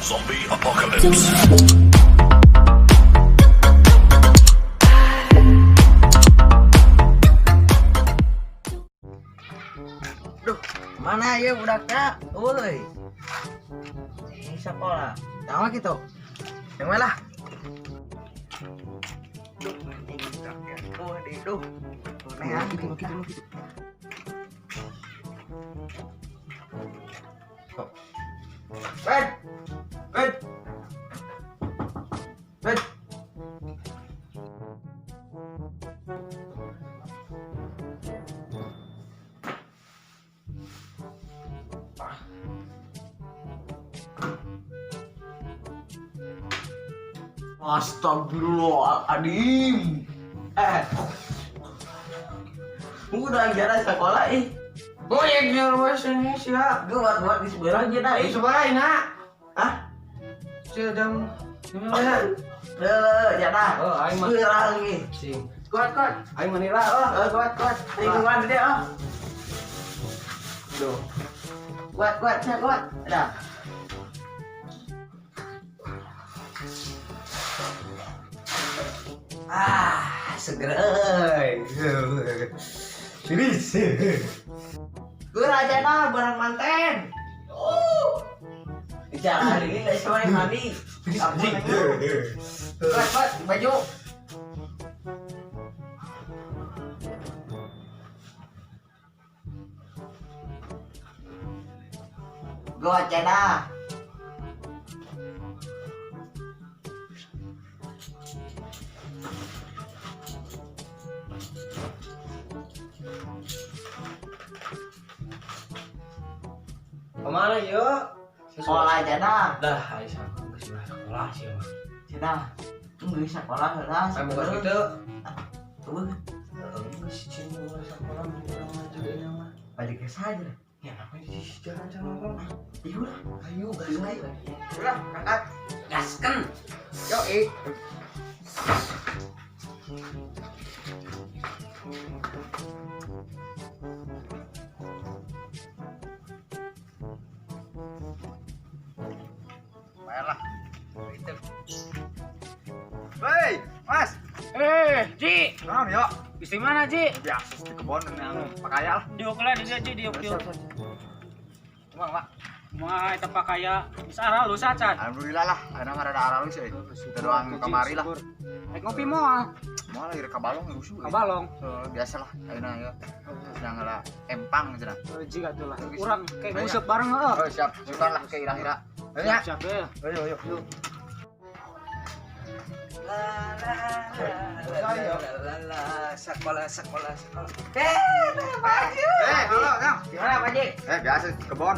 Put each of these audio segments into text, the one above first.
Zombie apocalypse. Duh, mana ya budaknya? Woi. Ini sekolah. Tahu gitu. Yang mana? Duh, ini budaknya. Duh. Nah, gitu. Ben. Astagfirullahaladzim. Udah jalan sekolah Oh yang di rumah sini siap. Gue buat di sebelah aja dah Sebelah nak. Hah? Sedang gimana? Jatah. Oh, aing mah. Lagi. Sing. Kuat. Aing manila. Oh. Kuat. Lingkungan dia Duh. Kuat. Ada. Seger. Sini. Gue raja dah barang manten. Bicara hari ini gak sama yang mandi. Kuat, baju. Gue aja dah. Kemana yuk? Sekolah aja dah. Dah, aing sama geus sekolah sih mah. Sudah. Tunggu di sekolah sudah. Aing bukan gitu. Tunggu. Geus cing bukan sekolah urang ngajarin mah. Balik ke saja. Ya apa di jalan orang? Iya udah. Ayo gas ayo. Udah, angkat. Gaskan. Yo, Baiklah. Itu. Hei, Mas. Ji, Naon yo? di mana Ji? Biasa di kebon yang pakaya lah. Diuk lah di Ji, diuk. Cuma, Pak. Wah, eta pakaya. Bisa lu sacan. Alhamdulillah lah, ayeuna mah rada aralus euy. Kita doang kamari lah. Naik ngopi moal, Moal lagi ka balong rusuh. ka balong. Biasa lah, ayeuna ya. Sedang ada empang cenah. Jika tuh lah. Urang kayak ngusep bareng heeh. Oh, siap. Sukan lah ke ira-ira. Ayo ya. Siap ya. Ayo. Sekolah. Halo, Kang. Gimana Pak Ji? Biasa di kebon.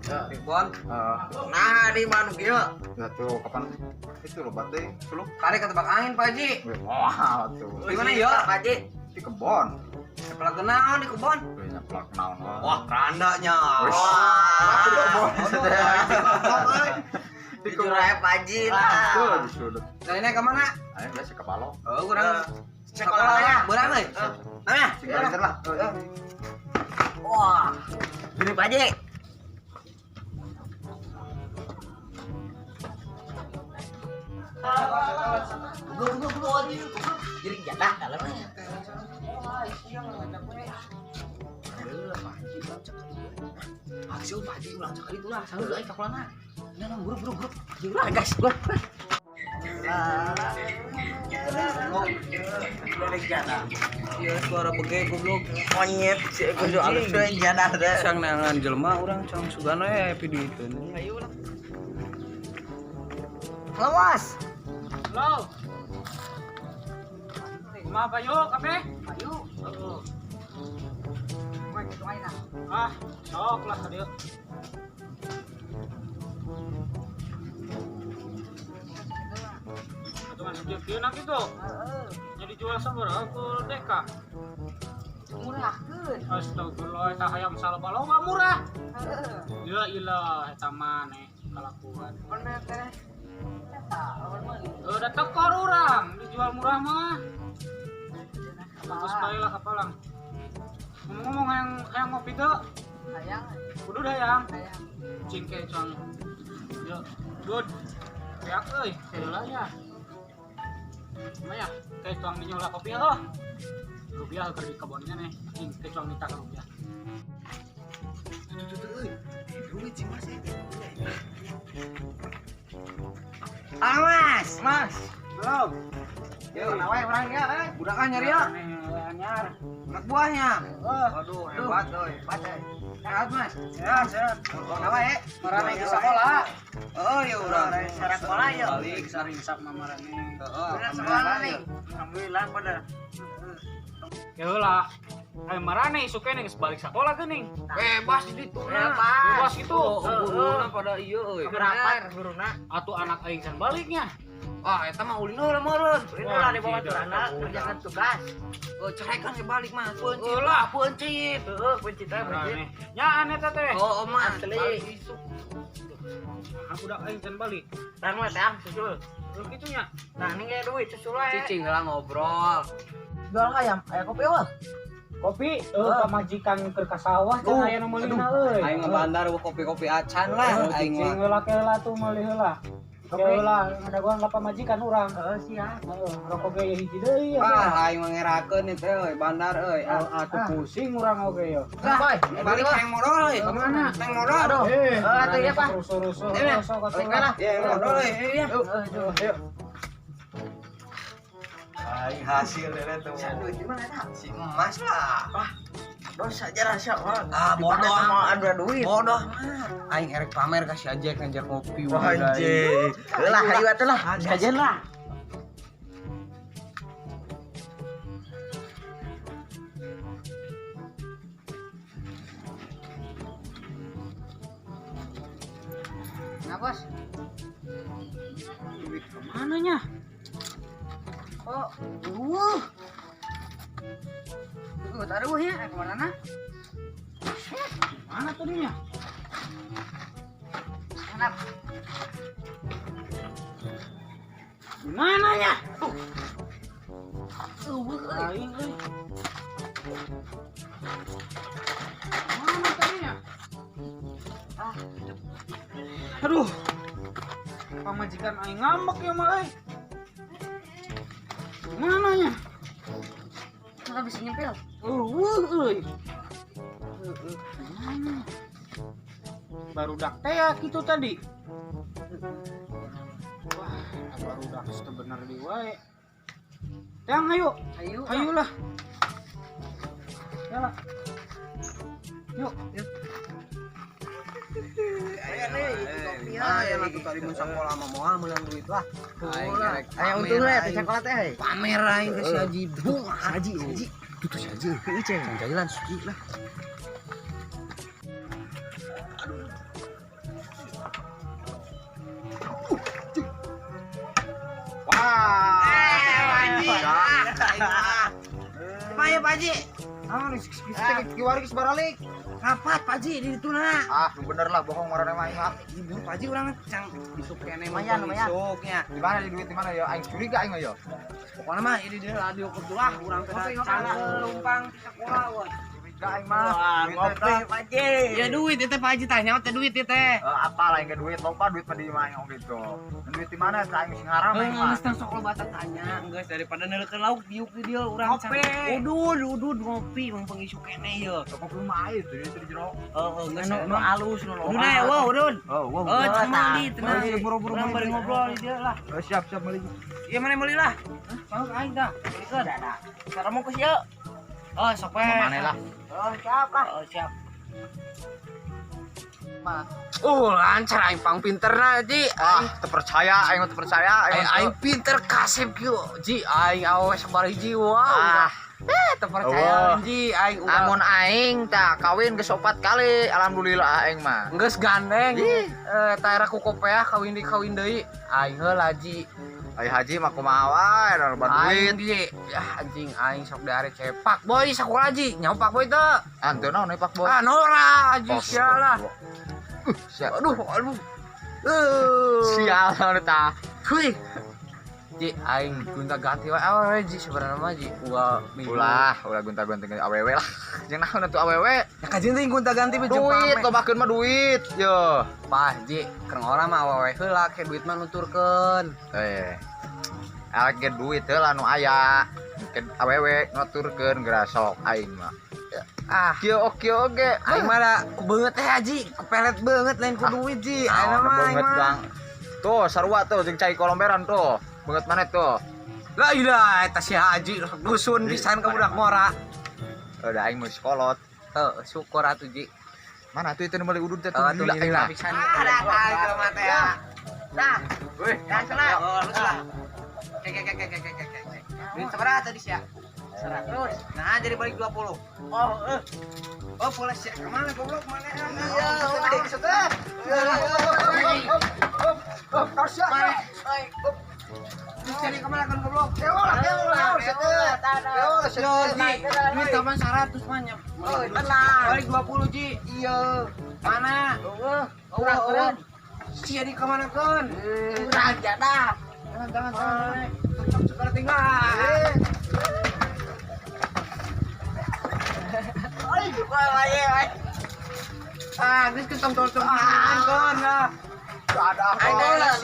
Di kebon. Heeh. Nah, di mana kieu? Ya tuh kapan itu lobat deui, suluk. Kali ketebak angin Pak Ji. Wah, tuh. Di mana yo Pak Ji? Di kebon. Sekolah kenal di kebon. Kayaknya pelak naon. Wah, kerandanya. Wih. Di Curah Pak Ji lah. Tuh di sudut. Kalian kemana? Ayo biasa ke balong. Oh, kurang sekolahnya, berang euy. Nah, Singkalisan lah. wah. Gini Pak Ji. Gue jadi jatah dalamnya. Aksi Pak Ji ulang cakali itu lah, selalu lagi kakulana. Nah, buru. Udah guys, gue. Ya suara bege goblok. Monyet si kudu alus we jana da. Sang nangan jelema urang cang sugana ya video itu. Ayo lah. Lawas. Halo. Ma bayo kape? Ayo. Heeh. Sok lah dia. Cuma segitu nak itu. Jadi jual sabaraha deka. Murah keun. Astagfirullah, eta hayam salaba-loba murah. Ya ilah, eta maneh kalakuan. Bener teh. Udah tekor orang, dijual murah mah. Bagus bae lah kapalang. Ngomong-ngomong yang ngopi tuh, Sayang, kudu dah yang sayang. cingke cang. Yuk, Dud. Ya euy, heula nya. Maya, kayak tuang minyola kopi ya. Rupiah keur di kebonnya nih. Ing teh tuang minta ke rupiah. Duit sih Mas. Mas. Belum. Yo, nawae orangnya, budak anyar ya. Anyar. Anak buahnya. Waduh, hebat euy. Sehat, Mas. Sehat. Nawae, marane ke sekolah. Oh, ya urang. Secara sekolah ya. Balik sering sak mamarane. Bener sekolah nih. Alhamdulillah pada. Ya heula. Aya marane suke nih balik sekolah geuning. Bebas di ditu. Bebas gitu. Guruna pada ieu euy. Berapa guruna? Atuh anak aing can baliknya. Ah, eta mah ulin heula meureun. Itulah di bawah anak kerjakan tugas. Cerekan ge balik mah. Peuncit Heula. lah, peuncit. Heeh, pencipta Marane. Nyaan eta teh. Oh, Mas. Asli. Aku udah aing can balik. Tang mah tang susul. Lu kitunya. Nah, ini kayak duit susul we. Cicing lah ngobrol. Jual ayam, aya kopi wah. Kopi pamajikan keur ka sawah can aya nu meulina euy. Aing mah bandar kopi-kopi acan lah aing Cing mah. heula tuh meuli heula. Heula ngadaguan ka pamajikan urang. Heeh, siap. Heeh, rokok ge hiji deui ya. Ah, aing mah ngerakeun ieu teh euy, bandar euy. Atuh pusing urang oge yo. Boy, Balik teng modal euy. Kemana? Teng modal. Aduh. atuh ya, Pak. Rusuh-rusuh Iya. sok atuh. Ya, modal euy. Iya. Heeh, Aing hasil deh tuh. duit di mana tah? Si emas lah. Dosa aja rasa wah. Ah, bodoh mau mah. ada duit. Bodoh mah. Aing erek pamer kasih aja ngajak ngopi Wah, anjing. Lah, ayo atuh lah. Sajen lah. Nah, Bos. Duit kemananya? Oh, taruh ya, kemana nah? Mana tuh dinya? Enak. Mana ya? Eueuh, Aing euy. Mana tadinya? Aduh. Pamajikan aing ngambek ya mah euy. Mana nya? enggak bisa nyempil. Euy. Mana? Baru dak teh ya gitu tadi. Wah, baru dak bener di wae. Yang ayo. Ayo. Ayolah. Yalah. Yuk. Ayo nih, kopi Aya lah tuh tadi mun sakola mah moal meuleuh duit lah. Aing erek Ayo untung lah teh sekolah teh. pamer aing ke si Haji. Bung, Haji. Tuh si Haji. Heuh, ceng. Jailan suci lah. Ayo Pak Haji. Ah, kiwari geus baralik. Rapat Pak Haji di dituna. Ah, bener lah bohong marane mah aing mah. Ibu Pak Haji urang cang isuk kene mah Lumayan, lumayan. isuknya. Di mana di duit di mana ya? Aing curiga aing mah ya. Pokona mah ini dia radio kebetulan urang teh cang lumpang di sekolah we. Curiga aing mah. Duit Ngopi teh. Pak Haji. Ya duit teh Pak Haji tanya teh duit teh. Apa lah yang ke duit loba duit mah di mana yang gitu. Duit di mana ka aing sing ngaram aing mah. Geus tang sok lobatan tanya, geus daripada neulekeun lauk diuk di dieu urang Ngopi. Udud ngopi mang pengisu kene ye. Toko rumah aing teh di jero. Heeh, geus Nu alus nu Udud we, wow, Udud. Oh, wow. Oh, cek mandi tenang. Oh, iya, buru-buru Urang bari buru. ngobrol di dieu lah. Siap meuli. Ieu mana meuli lah. Mau aing dah. Beukeun. Cara mau ke sieu. Oh, sok we. Mana lah. Oh, siap lah. Oh, siap. Mah. Lancar aing pang pinterna, Ji. Ah, teu percaya aing mah teu percaya Aing pinter kasep kieu, Ji. Aing awewe sabari jiwa. Ah. Teu percaya Ji, aing Amun aing tah kawin geus 4 kali, alhamdulillah aing mah. geus gandeng. Eta era ku kopeah kawin deui. Aing heula, Ji. Ai haji mah kumaha wae, da loba Aing duit. Ji. Ya anjing aing sok diare cepak boy sakola Ji. Nyaho Pak Boy teu. Anteu naon Pak Bos? Ah, nora Ji sialah. Siap. Aduh. Sial naon tah. Kuy. Ji aing gonta ganti wae awewe ji sebenarnya mah ji Ulah gonta-ganti awewe lah. Jeung naon atuh awewe? ya kajin teh gonta ganti mah Duit, lobakeun mah duit. Yo. pah ji kereng orang mah awewe heula ke duit mah nuturkeun Ge duit heula nu aya. Ke awewe ngaturkeun geura sok aing mah. Kio oge. aing mah da beungeut teh haji kepelet beungeut lain ku duit ji ayeuna mah aing banget mah Gang. Tuh sarua tuh jeung cai kolomberan tuh. Banget mana tuh? lah ilah eta si haji dusun pisan ka budak ngora Udah aing mah sekolot. syukur atuh ji Mana tuh itu nu beli udud teh tuh tuh gila aing lah. pisan Ada kagak mata ya. Dah. Weh, Cancel lah. lulus lah Duit seberapa tadi sih ya? 100. Nah, jadi balik 20. Oh, boleh sih. Kemana goblok? Mana? Iya, sudah. Cari kemana kan goblok? Duit kapan 100 banyak. Oh, tenang. Balik 20 Ji. Iya. Mana? Keren. Si jadi kemana kan? Raja dah. Jangan. Sekarang tinggal. Guys kita tolong kan lah. Ada Ayo lah,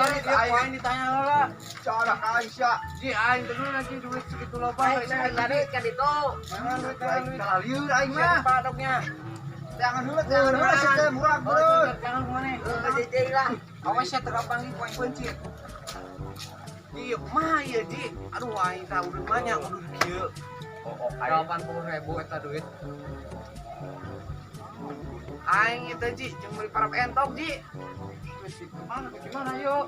aing ditanya lah. Cara Aisyah. Ji aing dulu lagi duit segitu loba. Tadi kan itu. Jangan duit Liur aing mah. padoknya. Jangan dulu sih murah bro. Jangan kemana? Jadi lah. Awas ya terapang poin pencit. Iya, mah ya Ji. Aduh, aing tahu udah banyak udah kieu. 80.000 eta duit Aing itu Ji, jeung beli parap entok Ji. Gimana yuk?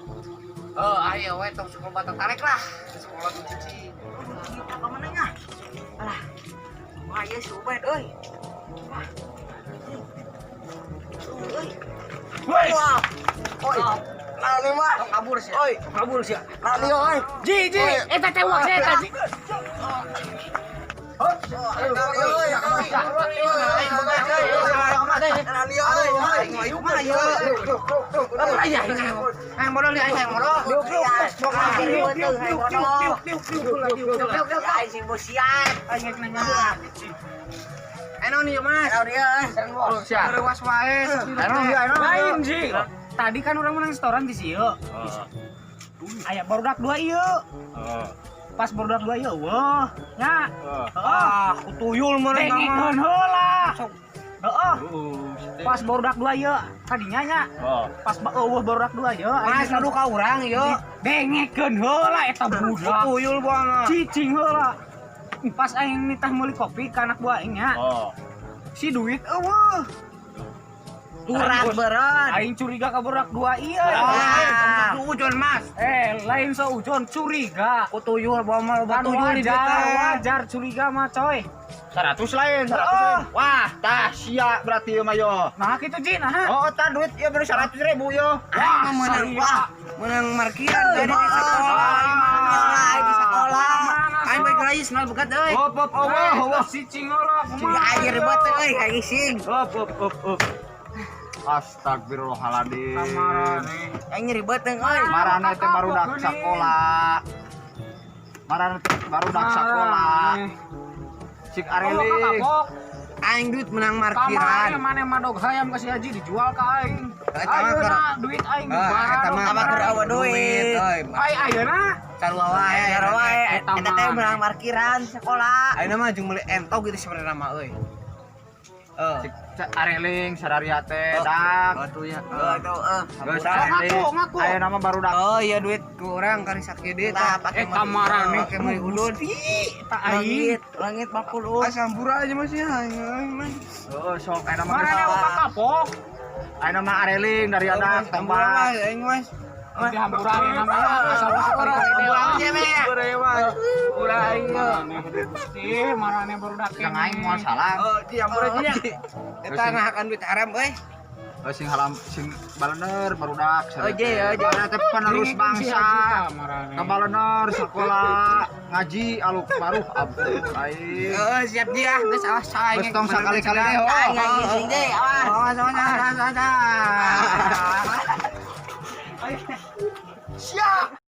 Ayo we tong sekolah batang tarik lah. Sekolah tuh cici. Kita ke mana nya? Alah. Wah, ya si Ubed euy. Woi. Oi. Lalu mah kabur sih. Oi, kabur sih. Lalu oi. Ji, eta tewak saya tadi. Tadi kan orang menang setoran di sini. Ayah barudak 2 ieu. Pas barudak 2 ieu, wah, nya. Kutuyul meureun Dengikeun heula. Heeh. Pas barudak 2 ieu kadinya nya. Pas barudak 2 ieu Mas ngadu ka urang ieu. dengikeun heula eta budak. Kutuyul banget. Cicing heula. Pas aing nitah meuli kopi ka anak buah aing nya. Si duit eueuh. Turas beureun. Aing curiga ka barudak 2 ieu. Ujon Mas. Lain saujon curiga. Kutuyul bawa mal Kan batuyul di wajar curiga mah coy. 100 lain, 100 Oh. lain. Wah, tah sia berarti ieu mah yo. Nah kitu Ji, nah. Oh, tah duit ieu baru 100.000 yo. Wah, menang saria. menang markian tadi di sekolah. Di sekolah. Aing bae geus nol bukat euy. Hop, Allah, si cingora kumaha. Air ribet euy ka ising. Hop. Astagfirullahaladzim. Kamarane. Aing ribet euy. Marana teh barudak sakola. Marana teh barudak sakola. Cik Areling. Aing duit menang Kamarane markiran. mana madog hayam ka si Haji dijual ka aing. Eta mah Ayeuna duit aing Eta mah keur awa duit. Ai ayeuna Sarua wae, Eta Eta teh mah. menang markiran di sekolah. Ayeuna mah jeung meuli entok gitu sebenarnya mah euy. Cik Areling sadaria teh dak. Atuh ya. Geus Areling. ngaku. Ayeuna mah barudak. Oh iya duit ku urang kari sakit tah pake kamarane pake meuli udud. tak aing. Langit 40. Sampura aja masih aing. Oh, sok ayeuna mah Marane geus. oka kapok. Ayeuna mah Areling dari anak Sampura tembak. aing mas. Di hampurane namanya asal masuk orang ulah aing Gusti marane barudak Yang aing moal salam. Oh, di hampura aja. Eta ngahakan duit haram euy. Sing halam sing balener barudak. Oje. Ada teh penerus bangsa. Kabalener sekolah ngaji aluk baruh ampun aing. Oh, siap dia. Geus awas saing. Geus tong sakali-kali deh. Aing ngising deh, awas. Awas. Siap.